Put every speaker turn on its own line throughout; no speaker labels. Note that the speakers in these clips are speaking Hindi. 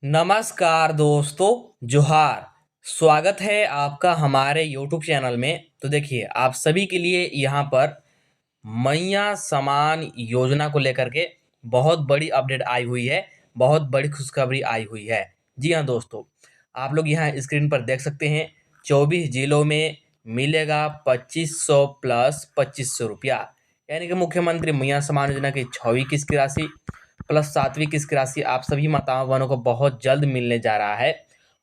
नमस्कार दोस्तों, जोहार। स्वागत है आपका हमारे यूट्यूब चैनल में। तो देखिए, आप सभी के लिए यहाँ पर मैया समान योजना को लेकर के बहुत बड़ी अपडेट आई हुई है, बहुत बड़ी खुशखबरी आई हुई है। जी हाँ दोस्तों, आप लोग यहाँ स्क्रीन पर देख सकते हैं, 24 जिलों में मिलेगा 2500 प्लस 2500 रुपया। यानी कि मुख्यमंत्री मैया समान योजना की 6वीं किस्त की राशि प्लस 7वीं किस्त की राशि आप सभी माताओं बहनों को बहुत जल्द मिलने जा रहा है।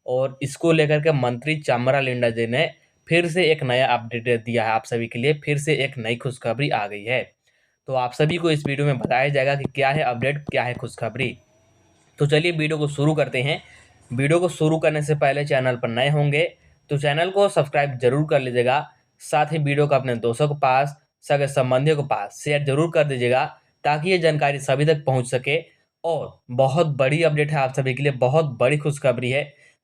और इसको लेकर के मंत्री चामरा लिंडा जी ने फिर से एक नया अपडेट दिया है आप सभी के लिए। फिर से एक नई खुशखबरी आ गई है। तो आप सभी को इस वीडियो में बताया जाएगा कि क्या है अपडेट, क्या है खुशखबरी। तो चलिए वीडियो को शुरू करते हैं। वीडियो को शुरू करने से पहले चैनल पर नए होंगे तो चैनल को सब्सक्राइब जरूर कर लीजिएगा। साथ ही वीडियो को अपने दोस्तों के पास, सगे संबंधियों के पास शेयर जरूर कर दीजिएगा ताकि ये जानकारी सभी तक पहुंच सके। और बहुत बड़ी अपडेट है आप सभी के लिए, बहुत बड़ी खुशखबरी है।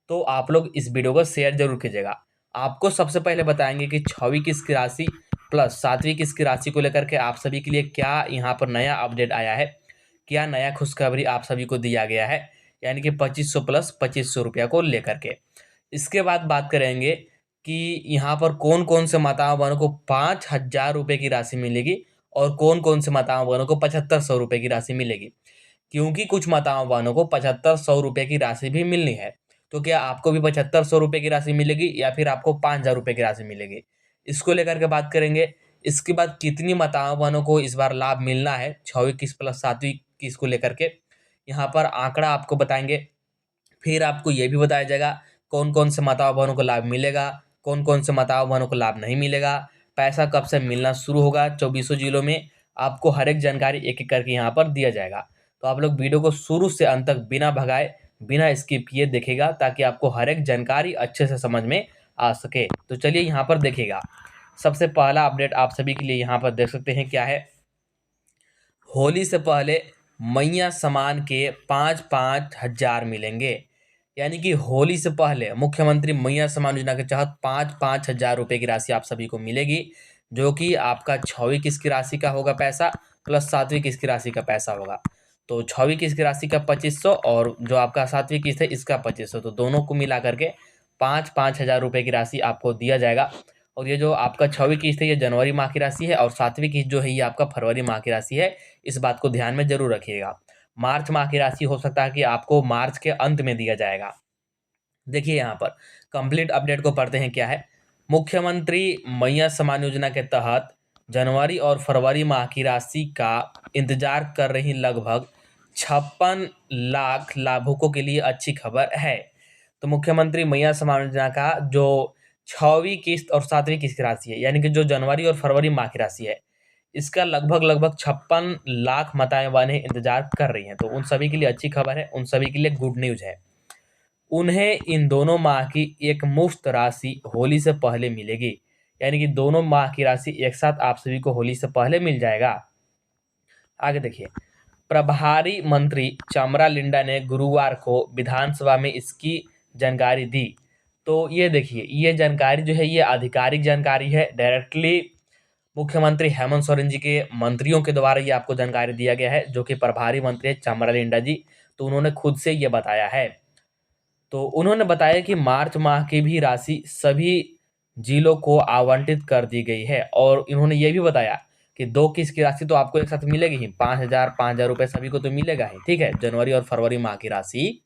तो आप लोग इस वीडियो को शेयर जरूर कीजिएगा। आपको सबसे पहले बताएंगे कि 6वीं किस्त की राशि प्लस 7वीं किस्त की राशि को लेकर के आप सभी के लिए क्या यहाँ पर नया अपडेट आया है, क्या नया खुशखबरी आप सभी को दिया गया है, यानी कि 2500 प्लस 2500 रुपया को लेकर के। इसके बाद बात करेंगे कि यहाँ पर कौन कौन से माताओं बहनों को 5000 रुपये की राशि मिलेगी और कौन कौन से माताओं बहनों को 7500 रुपये की राशि मिलेगी। क्योंकि कुछ माताओं बहनों को 7500 रुपये की राशि भी मिलनी है। तो क्या आपको भी 7500 रुपये की राशि मिलेगी या फिर आपको 5000 रुपये की राशि मिलेगी, इसको लेकर के बात करेंगे। इसके बाद कितनी माताओं बहनों को इस बार लाभ मिलना है 6वीं किस्त प्लस 7वीं किस्त को लेकर के, यहाँ पर आंकड़ा आपको बताएंगे। फिर आपको ये भी बताया जाएगा कौन कौन से माताओं बहनों को लाभ मिलेगा, कौन कौन से माताओं बहनों को लाभ नहीं मिलेगा, पैसा कब से मिलना शुरू होगा 2400 जिलों में। आपको हर एक जानकारी एक एक करके यहाँ पर दिया जाएगा। तो आप लोग वीडियो को शुरू से अंत तक बिना भगाए, बिना स्किप किए देखेगा ताकि आपको हर एक जानकारी अच्छे से समझ में आ सके। तो चलिए यहाँ पर देखिएगा। सबसे पहला अपडेट आप सभी के लिए यहाँ पर देख सकते हैं क्या है। होली से पहले मैया समान के 5-5 हजार मिलेंगे। यानी कि होली से पहले मुख्यमंत्री मैया समान योजना के तहत 5-5 हजार रुपये की राशि आप सभी को मिलेगी, जो कि आपका 6वीं किस्त की राशि का होगा पैसा प्लस 7वीं किस्त की राशि का पैसा होगा। तो 6वीं किस्त की राशि का 2500 और जो आपका 7वीं किस्त है इसका 2500, तो दोनों को मिला करके 5-5 हजार रुपये की राशि आपको दिया जाएगा। और ये जो आपका 6वीं किस्त है ये जनवरी माह की राशि है और 7वीं किस्त जो है ये आपका फरवरी माह की राशि है। इस बात को ध्यान में जरूर रखिएगा। मार्च माह की राशि हो सकता है कि आपको मार्च के अंत में दिया जाएगा। देखिए यहाँ पर कंप्लीट अपडेट को पढ़ते हैं क्या है। मुख्यमंत्री मैया समान योजना के तहत जनवरी और फरवरी माह की राशि का इंतजार कर रही लगभग 56 लाख लाभुकों के लिए अच्छी खबर है। तो मुख्यमंत्री मैया समान योजना का जो 6वीं किस्त और 7वीं किस्त की राशि है, यानी कि जो जनवरी और फरवरी माह की राशि है, इसका लगभग लगभग 56 लाख माताएं बहनें इंतजार कर रही हैं। तो उन सभी के लिए अच्छी खबर है, उन सभी के लिए गुड न्यूज है। उन्हें इन दोनों माह की एक मुफ्त राशि होली से पहले मिलेगी। यानी कि दोनों माह की राशि एक साथ आप सभी को होली से पहले मिल जाएगा। आगे देखिए, प्रभारी मंत्री चामरा लिंडा ने गुरुवार को विधानसभा में इसकी जानकारी दी। तो ये देखिए, ये जानकारी जो है ये आधिकारिक जानकारी है, डायरेक्टली मुख्यमंत्री हेमंत सोरेन जी के मंत्रियों के द्वारा ये आपको जानकारी दिया गया है, जो कि प्रभारी मंत्री है चामरा लिंडा जी। तो उन्होंने खुद से ये बताया है। तो उन्होंने बताया कि मार्च माह की भी राशि सभी जिलों को आवंटित कर दी गई है। और इन्होंने ये भी बताया कि 2 किस्त की राशि तो आपको एक साथ मिलेगी ही, 5,000 रुपये सभी को तो मिलेगा ही, ठीक है। जनवरी और फरवरी माह की राशि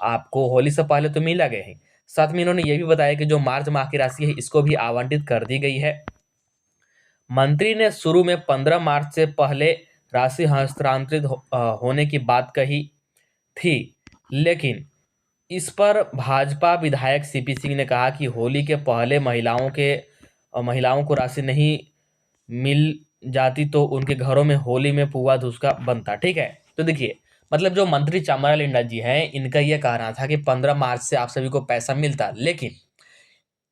आपको होली से पहले तो मिला गया है। साथ में इन्होंने ये भी बताया कि जो मार्च माह की राशि है इसको भी आवंटित कर दी गई है। मंत्री ने शुरू में 15 मार्च से पहले राशि हस्तांतरित होने की बात कही थी, लेकिन इस पर भाजपा विधायक सीपी सिंह ने कहा कि होली के पहले महिलाओं को राशि नहीं मिल जाती तो उनके घरों में होली में पुआ धुसका बनता, ठीक है। तो देखिए, मतलब जो मंत्री चामरा लिंडा जी हैं इनका यह कहना था कि 15 मार्च से आप सभी को पैसा मिलता,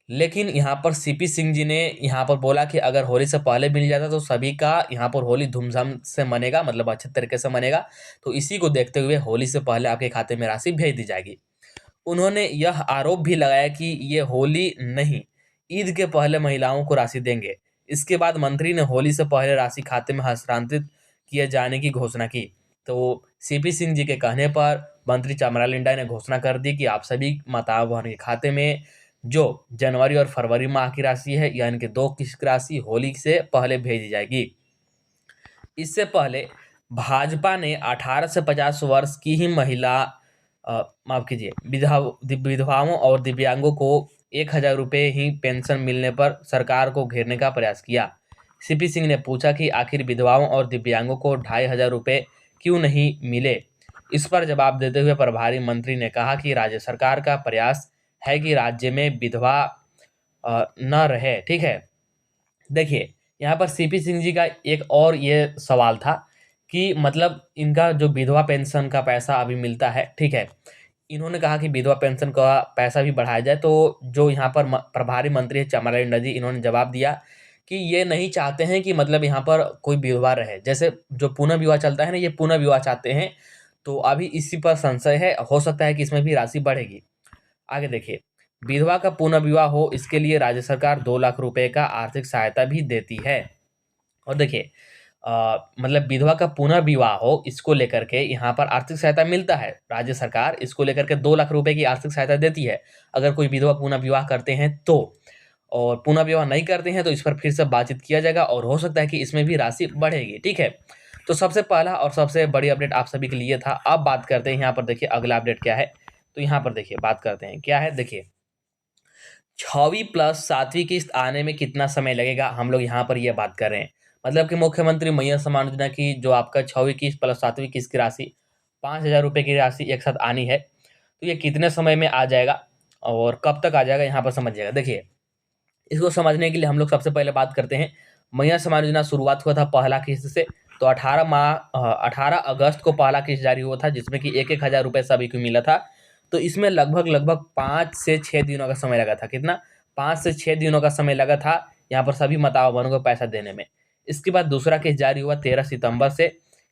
लेकिन यहाँ पर सीपी सिंह जी ने यहाँ पर बोला कि अगर होली से पहले मिल जाता तो सभी का यहाँ पर होली धूमधाम से मनेगा, मतलब अच्छे तरीके से मनेगा। तो इसी को देखते हुए होली से पहले आपके खाते में राशि भेज दी जाएगी। उन्होंने यह आरोप भी लगाया कि ये होली नहीं, ईद के पहले महिलाओं को राशि देंगे। इसके बाद मंत्री ने होली से पहले राशि खाते में हस्तांतरित किए जाने की घोषणा की। तो सीपी सिंह जी के कहने पर मंत्री चामरा लिंडा ने घोषणा कर दी कि आप सभी माताओं बहनों के खाते में जो जनवरी और फरवरी माह की राशि है, यानी कि 2 किस्त की राशि होली से पहले भेजी जाएगी। इससे पहले भाजपा ने 18 से 50 वर्ष की ही महिला माफ कीजिए विधवाओं और दिव्यांगों को 1,000 रुपये ही पेंशन मिलने पर सरकार को घेरने का प्रयास किया। सीपी सिंह ने पूछा कि आखिर विधवाओं और दिव्यांगों को 2,500 रुपये क्यों नहीं मिले। इस पर जवाब देते हुए प्रभारी मंत्री ने कहा कि राज्य सरकार का प्रयास है कि राज्य में विधवा न रहे। ठीक है, देखिए यहाँ पर सीपी सिंह जी का एक और ये सवाल था कि मतलब इनका जो विधवा पेंशन का पैसा अभी मिलता है, ठीक है, इन्होंने कहा कि विधवा पेंशन का पैसा भी बढ़ाया जाए। तो जो यहाँ पर प्रभारी मंत्री है चामरा लिंडा जी, इन्होंने जवाब दिया कि ये नहीं चाहते हैं कि मतलब यहाँ पर कोई विधवा रहे। जैसे जो पुनः विवाह चलता है ना, ये पुनः विवाह चाहते हैं। तो अभी इसी पर संशय है, हो सकता है कि इसमें भी राशि बढ़ेगी। आगे देखिए, विधवा का पुनर्विवाह हो इसके लिए राज्य सरकार 2 लाख रुपए का आर्थिक सहायता भी देती है। और देखिए मतलब विधवा का पुनर्विवाह हो इसको लेकर के यहाँ पर आर्थिक सहायता मिलता है। राज्य सरकार इसको लेकर के 2 लाख रुपए की आर्थिक सहायता देती है अगर कोई विधवा पुनर्विवाह करते हैं तो। और पुनर्विवाह नहीं करते हैं तो इस पर फिर से बातचीत किया जाएगा और हो सकता है कि इसमें भी राशि बढ़ेगी। ठीक है, तो सबसे पहला और सबसे बड़ी अपडेट आप सभी के लिए था। अब बात करते हैं यहाँ पर, देखिए अगला अपडेट क्या है। तो यहाँ पर देखिए बात करते हैं क्या है। देखिए 6वीं प्लस 7वीं किस्त आने में कितना समय लगेगा, हम लोग यहाँ पर ये बात कर रहे हैं। मतलब कि मुख्यमंत्री मैया सम्मान योजना की जो आपका 6वीं किस्त प्लस 7वीं किस्त की राशि 5,000 रुपये की राशि एक साथ आनी है, तो ये कितने समय में आ जाएगा और कब तक आ जाएगा, यहाँ पर समझिएगा। देखिए इसको समझने के लिए हम लोग सबसे पहले बात करते हैं, मैया सम्मान योजना शुरुआत हुआ था पहला किस्त से। तो 18 अगस्त को पहला किस्त जारी हुआ था जिसमें कि 1,000 रुपये सभी को मिला था। तो इसमें लगभग 5 से 6 दिनों का समय लगा था। कितना? 5 से 6 दिनों का समय लगा था यहाँ पर सभी माताओं बहनों को पैसा देने में। इसके बाद दूसरा किस्त जारी हुआ 13 सितंबर से।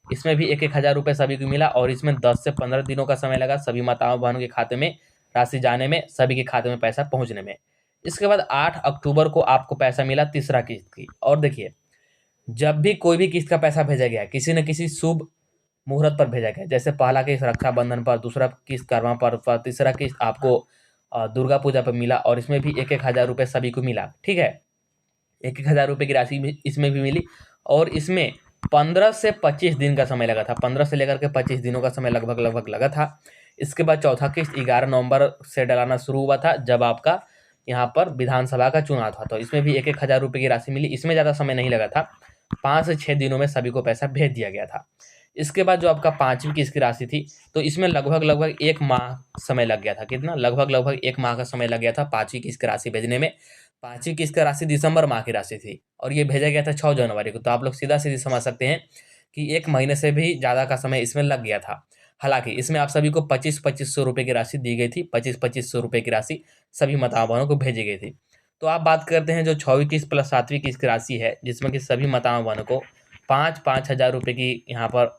इसमें भी 1,000 रुपये सभी को मिला और इसमें 10 से 15 दिनों का समय लगा सभी माताओं बहनों के खाते में राशि जाने में, सभी के खाते में पैसा पहुंचने में। इसके बाद 8 अक्टूबर को आपको पैसा मिला तीसरा किस्त की। और देखिए जब भी कोई भी किस्त का पैसा भेजा गया किसी न किसी शुभ मुहूर्त पर भेजा गया, जैसे पहला किस्त रक्षाबंधन पर, दूसरा किस्त कर्मा पर्व पर, तीसरा किस्त आपको दुर्गा पूजा पर मिला और इसमें भी 1,000 रुपये सभी को मिला। ठीक है, 1,000 रुपये की राशि भी इसमें भी मिली और इसमें 15 से 25 दिन का समय लगा था। 15 से लेकर के 25 दिनों का समय लगभग लगा था। इसके बाद चौथा किस्त 11 नवंबर से डलाना शुरू हुआ था जब आपका यहाँ पर विधानसभा का चुनाव था। तो इसमें भी 1,000 रुपये की राशि मिली। इसमें ज़्यादा समय नहीं लगा था, 5 से 6 दिनों में सभी को पैसा भेज दिया गया था। इसके बाद जो आपका 5वीं किस्त की राशि थी तो इसमें लगभग 1 माह समय लग गया था। कितना? लगभग 1 माह का समय लग गया था 5वीं किस्त की राशि भेजने में। 5वीं किस्त की राशि दिसंबर माह की राशि थी और ये भेजा गया था 6 जनवरी को। तो आप लोग सीधा-सीधी समझ सकते हैं कि 1 महीने से भी ज़्यादा का समय इसमें लग गया था। हालाँकि इसमें आप सभी को 25-25 रुपये की राशि दी गई थी। 25-25 रुपये की राशि सभी माताओं बहनों को भेजी गई थी। तो आप बात करते हैं जो 6वीं किस्त प्लस 7वीं किस्त की राशि है जिसमें कि सभी माताओं बहनों को 5-5 हज़ार रुपये की यहाँ पर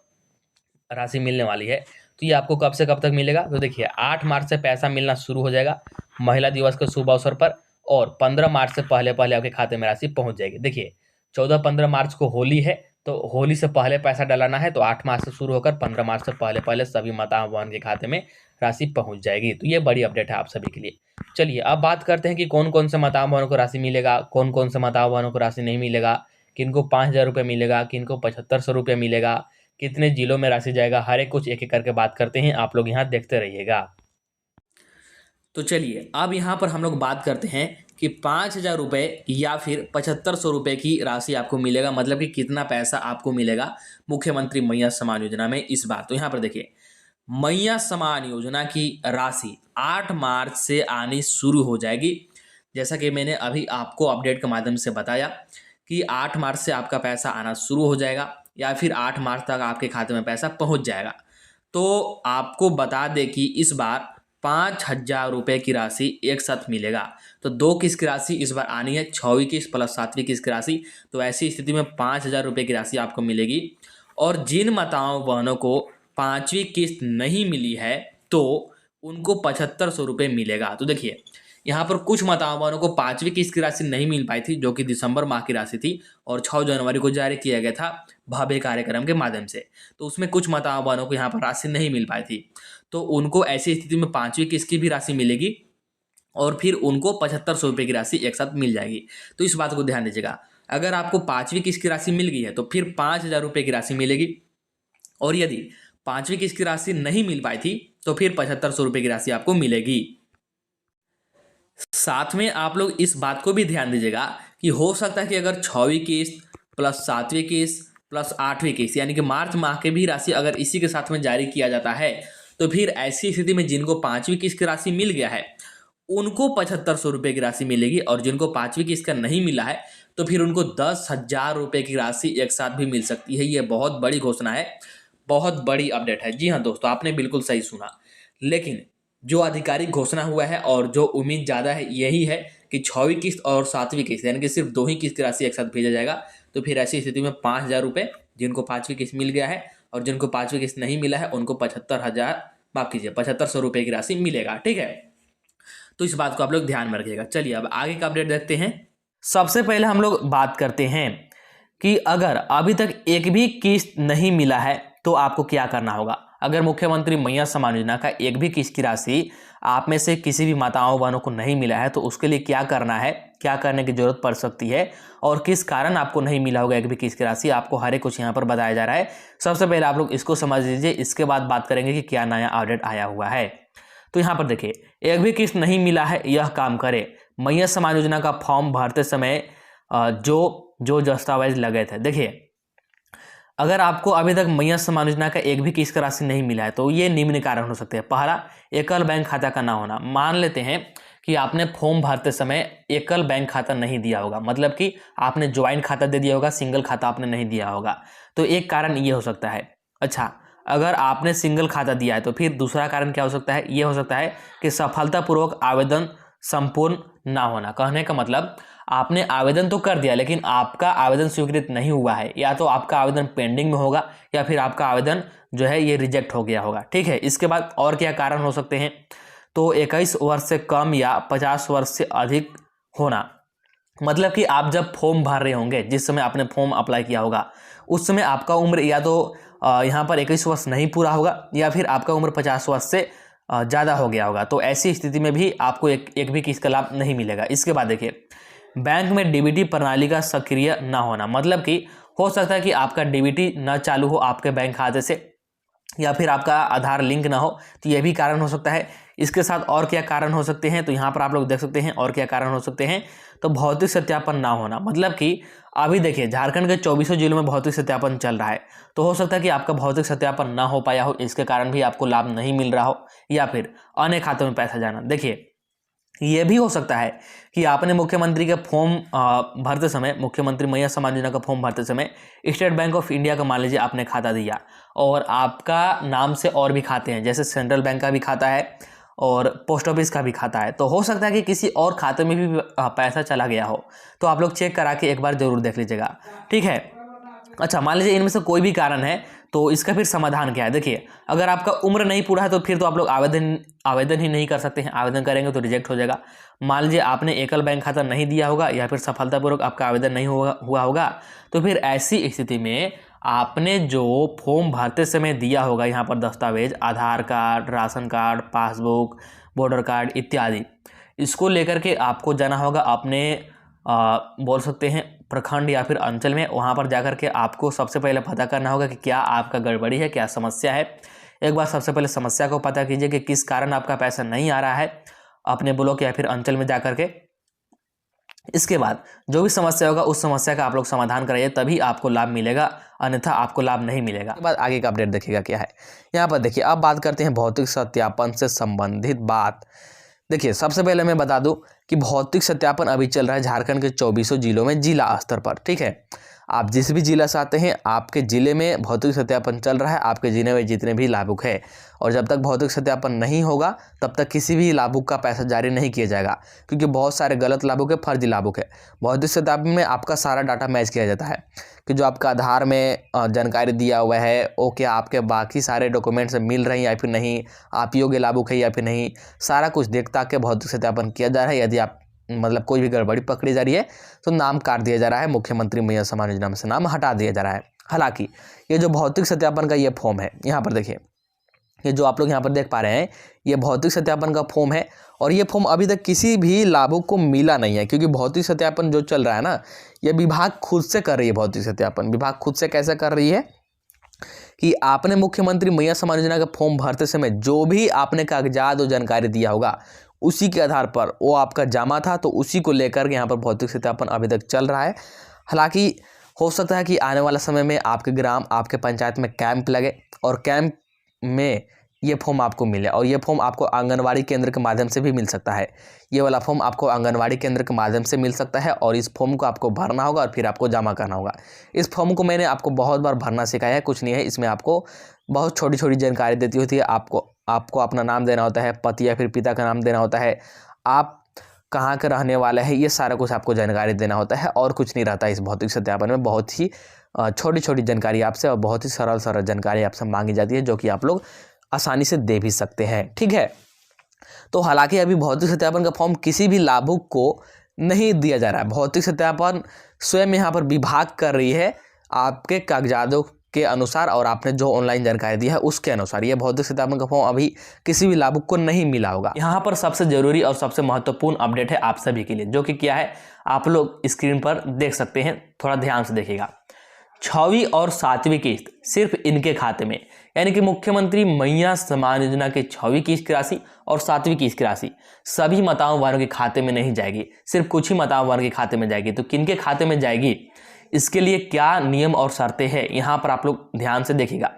राशि मिलने वाली है। तो ये आपको कब से कब तक मिलेगा? तो देखिए 8 मार्च से पैसा मिलना शुरू हो जाएगा महिला दिवस के शुभ अवसर पर और 15 मार्च से पहले आपके खाते में राशि पहुंच जाएगी। देखिए 14-15 मार्च को होली है तो होली से पहले पैसा डलाना है, तो 8 मार्च से शुरू होकर 15 मार्च से पहले सभी माताओं बहन के खाते में राशि पहुंच जाएगी। तो ये बड़ी अपडेट है आप सभी के लिए। चलिए अब बात करते हैं कि कौन कौन से माताओं बहनों को राशि मिलेगा, कौन कौन से माताओं बहनों को राशि नहीं मिलेगा, किनको 5,000 रुपये मिलेगा, किनको 7,500 रुपये मिलेगा, कितने जिलों में राशि जाएगा, हर एक कुछ एक एक करके बात करते हैं। आप लोग यहाँ देखते रहिएगा। तो चलिए अब यहाँ पर हम लोग बात करते हैं कि 5,000 रुपये या फिर 7,500 रुपये की राशि आपको मिलेगा, मतलब कि कितना पैसा आपको मिलेगा मुख्यमंत्री मैया सम्मान योजना में इस बार। तो यहाँ पर देखिए मैया सम्मान योजना की राशि 8 मार्च से आनी शुरू हो जाएगी। जैसा कि मैंने अभी आपको अपडेट के माध्यम से बताया कि 8 मार्च से आपका पैसा आना शुरू हो जाएगा या फिर 8 मार्च तक आपके खाते में पैसा पहुंच जाएगा। तो आपको बता दें कि इस बार 5,000 रुपये की राशि एक साथ मिलेगा। तो 2 किस्त की राशि इस बार आनी है, 6वीं किस्त प्लस 7वीं किस्त की राशि। तो ऐसी स्थिति में 5,000 रुपये की राशि आपको मिलेगी। और जिन माताओं बहनों को 5वीं किस्त नहीं मिली है तो उनको 7,500 रुपये मिलेगा। तो देखिए यहाँ पर कुछ माताओं को 5वीं किस्त की राशि नहीं मिल पाई थी, जो कि दिसंबर माह की राशि थी और 6 जनवरी को जारी किया गया था भव्य कार्यक्रम के माध्यम से। तो उसमें कुछ माताओं को यहाँ पर राशि नहीं मिल पाई थी, तो उनको ऐसी स्थिति में 5वीं किस्त की भी राशि मिलेगी और फिर उनको 7500 रुपये की राशि एक साथ मिल जाएगी। तो इस बात को ध्यान दीजिएगा, अगर आपको 5वीं किस्त की राशि मिल गई है तो फिर 5000 रुपये की राशि मिलेगी, और यदि 5वीं किस्त की राशि नहीं मिल पाई थी तो फिर 7500 रुपये की राशि आपको मिलेगी। साथ में आप लोग इस बात को भी ध्यान दीजिएगा कि हो सकता है कि अगर 6वीं किस्त प्लस 7वीं किस्त प्लस 8वीं किस्त यानी कि मार्च माह के भी राशि अगर इसी के साथ में जारी किया जाता है, तो फिर ऐसी स्थिति में जिनको 5वीं किस्त की राशि मिल गया है उनको 7500 रुपये की राशि मिलेगी, और जिनको 5वीं किस्त का नहीं मिला है तो फिर उनको 10,000 रुपये की राशि एक साथ भी मिल सकती है। ये बहुत बड़ी घोषणा है, बहुत बड़ी अपडेट है। जी हाँ दोस्तों, आपने बिल्कुल सही सुना। लेकिन जो आधिकारिक घोषणा हुआ है और जो उम्मीद ज़्यादा है यही है कि 6वीं किस्त और 7वीं किस्त यानी कि सिर्फ 2 ही किस्त की राशि एक साथ भेजा जाएगा। तो फिर ऐसी स्थिति में 5000 रुपये जिनको 5वीं किस्त मिल गया है और जिनको 5वीं किस्त नहीं मिला है उनको 7500 रुपये की राशि मिलेगा। ठीक है, तो इस बात को आप लोग ध्यान में रखिएगा। चलिए अब आगे का अपडेट देखते हैं। सबसे पहले हम लोग बात करते हैं कि अगर अभी तक एक भी किस्त नहीं मिला है तो आपको क्या करना होगा। अगर मुख्यमंत्री मैया सम्मान योजना का एक भी किस्त की राशि आप में से किसी भी माताओं बहनों को नहीं मिला है तो उसके लिए क्या करना है, क्या करने की जरूरत पड़ सकती है और किस कारण आपको नहीं मिला होगा एक भी किस्त की राशि, आपको हर एक कुछ यहाँ पर बताया जा रहा है। सबसे पहले आप लोग इसको समझ लीजिए, इसके बाद बात करेंगे कि क्या नया अपडेट आया हुआ है। तो यहाँ पर देखिए, एक भी किस्त नहीं मिला है यह काम करे। मैया सम्मान योजना का फॉर्म भरते समय जो दस्तावेज लगे थे, देखिए अगर आपको अभी तक मैया सम्मान योजना का एक भी किस्त का राशि नहीं मिला है तो ये निम्न कारण हो सकते हैं। पहला, एकल बैंक खाता का ना होना। मान लेते हैं कि आपने फॉर्म भरते समय एकल बैंक खाता नहीं दिया होगा, मतलब कि आपने ज्वाइंट खाता दे दिया होगा, सिंगल खाता आपने नहीं दिया होगा, तो एक कारण ये हो सकता है। अच्छा, अगर आपने सिंगल खाता दिया है तो फिर दूसरा कारण क्या हो सकता है, ये हो सकता है कि सफलतापूर्वक आवेदन संपूर्ण ना होना। कहने का मतलब आपने आवेदन तो कर दिया लेकिन आपका आवेदन स्वीकृत नहीं हुआ है, या तो आपका आवेदन पेंडिंग में होगा या फिर आपका आवेदन जो है ये रिजेक्ट हो गया होगा। ठीक है, इसके बाद और क्या कारण हो सकते हैं, तो 21 वर्ष से कम या 50 वर्ष से अधिक होना। मतलब कि आप जब फॉर्म भर रहे होंगे, जिस समय आपने फॉर्म अप्लाई किया होगा उस समय आपका उम्र या तो यहाँ पर 21 वर्ष नहीं पूरा होगा या फिर आपका उम्र 50 वर्ष से ज़्यादा हो गया होगा, तो ऐसी स्थिति में भी आपको एक भी किस्त का लाभ नहीं मिलेगा। इसके बाद देखिए, बैंक में डीबीटी प्रणाली का सक्रिय ना होना। मतलब कि हो सकता है कि आपका डीबीटी ना चालू हो आपके बैंक खाते से, या फिर आपका आधार लिंक ना हो, तो यह भी कारण हो सकता है। इसके साथ और क्या कारण हो सकते हैं, तो यहाँ पर आप लोग देख सकते हैं और क्या कारण हो सकते हैं। तो भौतिक सत्यापन ना होना, मतलब कि अभी देखिए झारखंड के 24 जिलों में भौतिक सत्यापन चल रहा है, तो हो सकता है कि आपका भौतिक सत्यापन ना हो पाया हो, इसके कारण भी आपको लाभ नहीं मिल रहा हो, या फिर अन्य खातों में पैसा जाना। देखिए ये भी हो सकता है कि आपने मुख्यमंत्री के फॉर्म भरते समय, मुख्यमंत्री मैया सम्मान योजना का फॉर्म भरते समय स्टेट बैंक ऑफ इंडिया का मान लीजिए आपने खाता दिया और आपका नाम से और भी खाते हैं, जैसे सेंट्रल बैंक का भी खाता है और पोस्ट ऑफिस का भी खाता है, तो हो सकता है कि किसी और खाते में भी पैसा चला गया हो, तो आप लोग चेक करा के एक बार जरूर देख लीजिएगा। ठीक है, अच्छा मान लीजिए इनमें से कोई भी कारण है, तो इसका फिर समाधान क्या है। देखिए अगर आपका उम्र नहीं पूरा है तो फिर तो आप लोग आवेदन ही नहीं कर सकते हैं, आवेदन करेंगे तो रिजेक्ट हो जाएगा। मान लीजिए आपने एकल बैंक खाता नहीं दिया होगा या फिर सफलतापूर्वक आपका आवेदन नहीं हुआ होगा, तो फिर ऐसी स्थिति में आपने जो फॉर्म भरते समय दिया होगा यहाँ पर दस्तावेज, Aadhaar card, ration card, passbook, voter card इत्यादि, इसको लेकर के आपको जाना होगा अपने बोल सकते हैं प्रखंड या फिर अंचल में। वहाँ पर जाकर के आपको सबसे पहले पता करना होगा कि क्या आपका गड़बड़ी है, क्या समस्या है। एक बार सबसे पहले समस्या को पता कीजिए कि किस कारण आपका पैसा नहीं आ रहा है अपने ब्लॉक या फिर अंचल में जाकर के। इसके बाद जो भी समस्या होगा उस समस्या का आप लोग समाधान कराइए, तभी आपको लाभ मिलेगा, अन्यथा आपको लाभ नहीं मिलेगा। इसके बाद आगे का अपडेट देखिएगा क्या है। यहाँ पर देखिए, अब बात करते हैं भौतिक सत्यापन से संबंधित बात। देखिए सबसे पहले मैं बता दूं कि भौतिक सत्यापन अभी चल रहा है झारखंड के 24 जिलों में जिला स्तर पर। ठीक है, आप जिस भी जिला से आते हैं, आपके ज़िले में भौतिक सत्यापन चल रहा है, आपके ज़िले में जितने भी लाभुक है, और जब तक भौतिक सत्यापन नहीं होगा तब तक किसी भी लाभुक का पैसा जारी नहीं किया जाएगा, क्योंकि बहुत सारे गलत लाभुक है, फर्जी लाभुक है। भौतिक सत्यापन में आपका सारा डाटा मैच किया जाता है कि जो आपका आधार में जानकारी दिया हुआ है वो क्या आपके बाकी सारे डॉक्यूमेंट्स मिल रहे हैं या फिर नहीं, आप योग्य लाभुक है या फिर नहीं, सारा कुछ देखता के भौतिक सत्यापन किया जा रहा है। यदि आप मतलब कोई भी गड़बड़ी पकड़ी जा रही है तो नाम काट दिया जा रहा है, मुख्यमंत्री मैया सम्मान योजना में से नाम हटा दिया जा रहा है। हालांकि ये जो भौतिक सत्यापन का ये फॉर्म है, यहाँ पर देखिए, ये जो आप लोग यहाँ पर देख पा रहे हैं ये भौतिक सत्यापन का फॉर्म है, और ये फॉर्म अभी तक किसी भी लाभुक को मिला नहीं है, क्योंकि भौतिक सत्यापन जो चल रहा है ना, ये विभाग खुद से कर रही है। भौतिक सत्यापन विभाग खुद से कैसे कर रही है कि आपने मुख्यमंत्री मैया सम्मान योजना का फॉर्म भरते समय जो भी आपने कागजात और जानकारी दिया होगा उसी के आधार पर वो आपका जमा था, तो उसी को लेकर के यहाँ पर भौतिक सत्यापन अभी तक चल रहा है। हालांकि हो सकता है कि आने वाला समय में आपके ग्राम, आपके पंचायत में कैंप लगे और कैंप में ये फॉर्म आपको मिले, और ये फॉर्म आपको आंगनवाड़ी केंद्र के माध्यम से भी मिल सकता है। ये वाला फॉर्म आपको आंगनवाड़ी केंद्र के माध्यम से मिल सकता है, और इस फॉर्म को आपको भरना होगा और फिर आपको जमा करना होगा। इस फॉर्म को मैंने आपको बहुत बार भरना सिखाया है, कुछ नहीं है, इसमें आपको बहुत छोटी छोटी जानकारी देती होती है। आपको अपना नाम देना होता है, पति या फिर पिता का नाम देना होता है, आप कहाँ के रहने वाले हैं, ये सारा कुछ आपको जानकारी देना होता है, और कुछ नहीं रहता है इस भौतिक सत्यापन में। बहुत ही छोटी छोटी जानकारी आपसे और बहुत ही सरल जानकारी आपसे मांगी जाती है, जो कि आप लोग आसानी से दे भी सकते हैं। ठीक है, तो हालांकि अभी भौतिक सत्यापन का फॉर्म किसी भी लाभुक को नहीं दिया जा रहा है। भौतिक सत्यापन स्वयं यहाँ पर विभाग कर रही है आपके कागजातों के अनुसार, और आपने जो ऑनलाइन जानकारी दी है उसके अनुसार। ये भौतिक सत्यापन का फॉर्म अभी किसी भी लाभुक को नहीं मिला होगा। यहाँ पर सबसे जरूरी और सबसे महत्वपूर्ण अपडेट है आप सभी के लिए, जो कि क्या है आप लोग स्क्रीन पर देख सकते हैं, थोड़ा ध्यान से देखिएगा। 6वीं और 7वीं किस्त सिर्फ इनके खाते में, यानी कि मुख्यमंत्री मैया सम्मान योजना की 6वीं किस्त की राशि और 7वीं किस्त की राशि सभी माताओं बहनों के खाते में नहीं जाएगी, सिर्फ कुछ ही माताओं बहनों के खाते में जाएगी। तो किनके खाते में जाएगी, इसके लिए क्या नियम और शर्तें हैं, यहाँ पर आप लोग ध्यान से देखिएगा।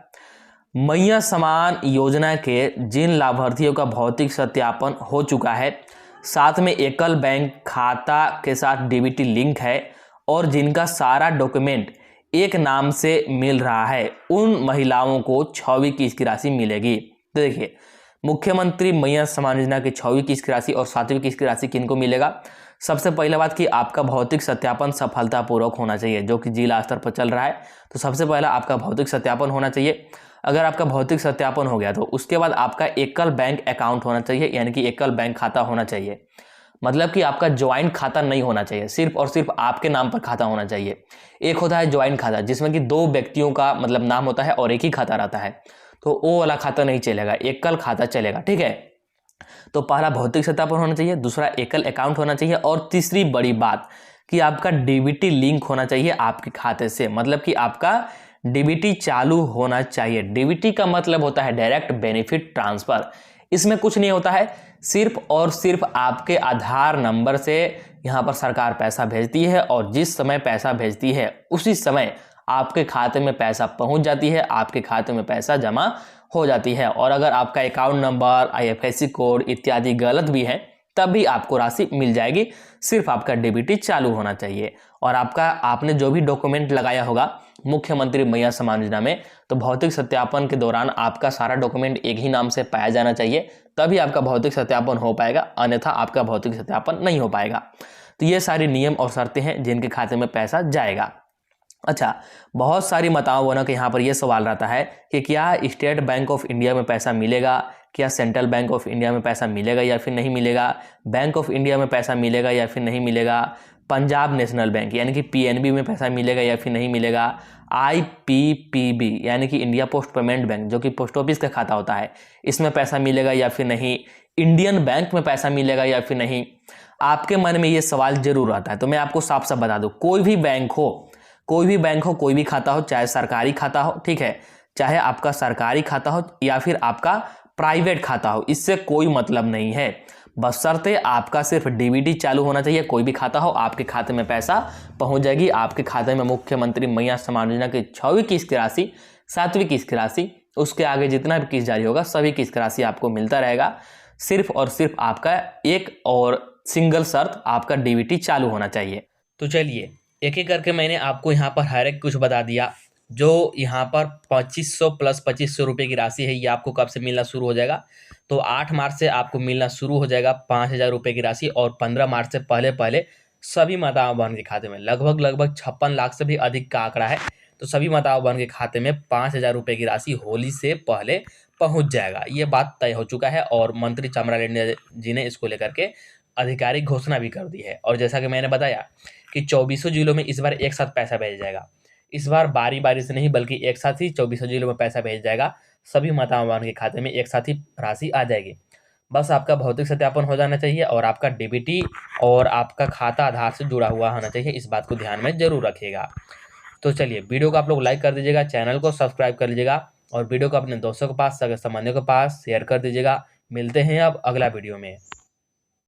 मैया सम्मान योजना के जिन लाभार्थियों का भौतिक सत्यापन हो चुका है, साथ में एकल बैंक खाता के साथ डीबीटी लिंक है, और जिनका सारा डॉक्यूमेंट एक नाम से मिल रहा है, उन महिलाओं को 6वीं किस्त की राशि मिलेगी। तो देखिए, मुख्यमंत्री मैया सम्मान योजना की 6वीं किस्त की राशि और 7वीं किस्त की राशि किनको मिलेगा। सबसे पहला बात कि आपका भौतिक सत्यापन सफलतापूर्वक होना चाहिए, जो कि जिला स्तर पर चल रहा है। तो सबसे पहला आपका भौतिक सत्यापन होना चाहिए। अगर आपका भौतिक सत्यापन हो गया तो उसके बाद आपका एकल बैंक अकाउंट होना चाहिए, यानी कि एकल बैंक खाता होना चाहिए। मतलब कि आपका ज्वाइंट खाता नहीं होना चाहिए, सिर्फ और सिर्फ आपके नाम पर खाता होना चाहिए। एक होता है ज्वाइंट खाता, जिसमें कि 2 व्यक्तियों का मतलब नाम होता है और एक ही खाता रहता है, तो वो वाला खाता नहीं चलेगा, एकल खाता चलेगा। ठीक है, तो पहला भौतिक सत्यापन होना चाहिए, दूसरा एकल अकाउंट होना चाहिए, और तीसरी बड़ी बात कि आपका डीबीटी लिंक होना चाहिए आपके खाते से, मतलब कि आपका डीबीटी चालू होना चाहिए। डीबीटी का मतलब होता है डायरेक्ट बेनिफिट ट्रांसफर। इसमें कुछ नहीं होता है, सिर्फ और सिर्फ आपके आधार नंबर से यहाँ पर सरकार पैसा भेजती है, और जिस समय पैसा भेजती है उसी समय आपके खाते में पैसा पहुंच जाती है, आपके खाते में पैसा जमा हो जाती है। और अगर आपका अकाउंट नंबर, IFSC कोड इत्यादि गलत भी है तब भी आपको राशि मिल जाएगी, सिर्फ आपका डीबीटी चालू होना चाहिए। और आपने जो भी डॉक्यूमेंट लगाया होगा मुख्यमंत्री मैया सम्मान योजना में, तो भौतिक सत्यापन के दौरान आपका सारा डॉक्यूमेंट एक ही नाम से पाया जाना चाहिए, तभी आपका भौतिक सत्यापन हो पाएगा, अन्यथा आपका भौतिक सत्यापन नहीं हो पाएगा। तो ये सारी नियम और शर्तें हैं जिनके खाते में पैसा जाएगा। अच्छा, बहुत सारी माताओं बहनों के यहाँ पर यह सवाल रहता है कि क्या स्टेट बैंक ऑफ इंडिया में पैसा मिलेगा, क्या सेंट्रल बैंक ऑफ इंडिया में पैसा मिलेगा या फिर नहीं मिलेगा, बैंक ऑफ इंडिया में पैसा मिलेगा या फिर नहीं मिलेगा, पंजाब नेशनल बैंक यानी कि PNB में पैसा मिलेगा या फिर नहीं मिलेगा, IPPB यानी कि इंडिया पोस्ट पेमेंट बैंक जो कि पोस्ट ऑफिस का खाता होता है, इसमें पैसा मिलेगा या फिर नहीं, इंडियन बैंक में पैसा मिलेगा या फिर नहीं। आपके मन में ये सवाल जरूर आता है, तो मैं आपको साफ साफ बता दूं, कोई भी बैंक हो, कोई भी खाता हो, चाहे सरकारी खाता हो, ठीक है, चाहे आपका सरकारी खाता हो या फिर आपका प्राइवेट खाता हो, इससे कोई मतलब नहीं है। बशर्ते आपका सिर्फ डीबीटी चालू होना चाहिए। कोई भी खाता हो, आपके खाते में पैसा पहुंच जाएगी। आपके खाते में मुख्यमंत्री मैया सम्मान योजना की 6वीं किस्त की राशि, 7वीं किस्त की राशि, उसके आगे जितना भी किस्त जारी होगा सभी किस्त की राशि आपको मिलता रहेगा। सिर्फ और सिर्फ आपका एक और सिंगल शर्त, आपका डीबीटी चालू होना चाहिए। तो चलिए एक एक करके मैंने आपको यहाँ पर हर एक कुछ बता दिया। जो यहाँ पर 2500 प्लस 2500 रुपये की राशि है, ये आपको कब से मिलना शुरू हो जाएगा? तो 8 मार्च से आपको मिलना शुरू हो जाएगा 5000 रुपये की राशि, और 15 मार्च से पहले पहले सभी माताओं बहन के खाते में लगभग 56 लाख से भी अधिक का आंकड़ा है। तो सभी माताओं बहन के खाते में 5000 रुपये की राशि होली से पहले पहुंच जाएगा। ये बात तय हो चुका है और मंत्री चामराजेंद्र जी ने इसको लेकर के आधिकारिक घोषणा भी कर दी है। और जैसा कि मैंने बताया कि 24 जिलों में इस बार एक साथ पैसा भेजा जाएगा। इस बार बारी बारी से नहीं, बल्कि एक साथ ही 24 जिलों में पैसा भेजा जाएगा। सभी माताओं बहन के खाते में एक साथ ही राशि आ जाएगी। बस आपका भौतिक सत्यापन हो जाना चाहिए और आपका डीबीटी और आपका खाता आधार से जुड़ा हुआ होना चाहिए। इस बात को ध्यान में जरूर रखिएगा। तो चलिए, वीडियो को आप लोग लाइक कर दीजिएगा, चैनल को सब्सक्राइब कर लीजिएगा और वीडियो को अपने दोस्तों के पास, सगे संबंधियों के पास शेयर कर दीजिएगा। मिलते हैं अब अगला वीडियो में।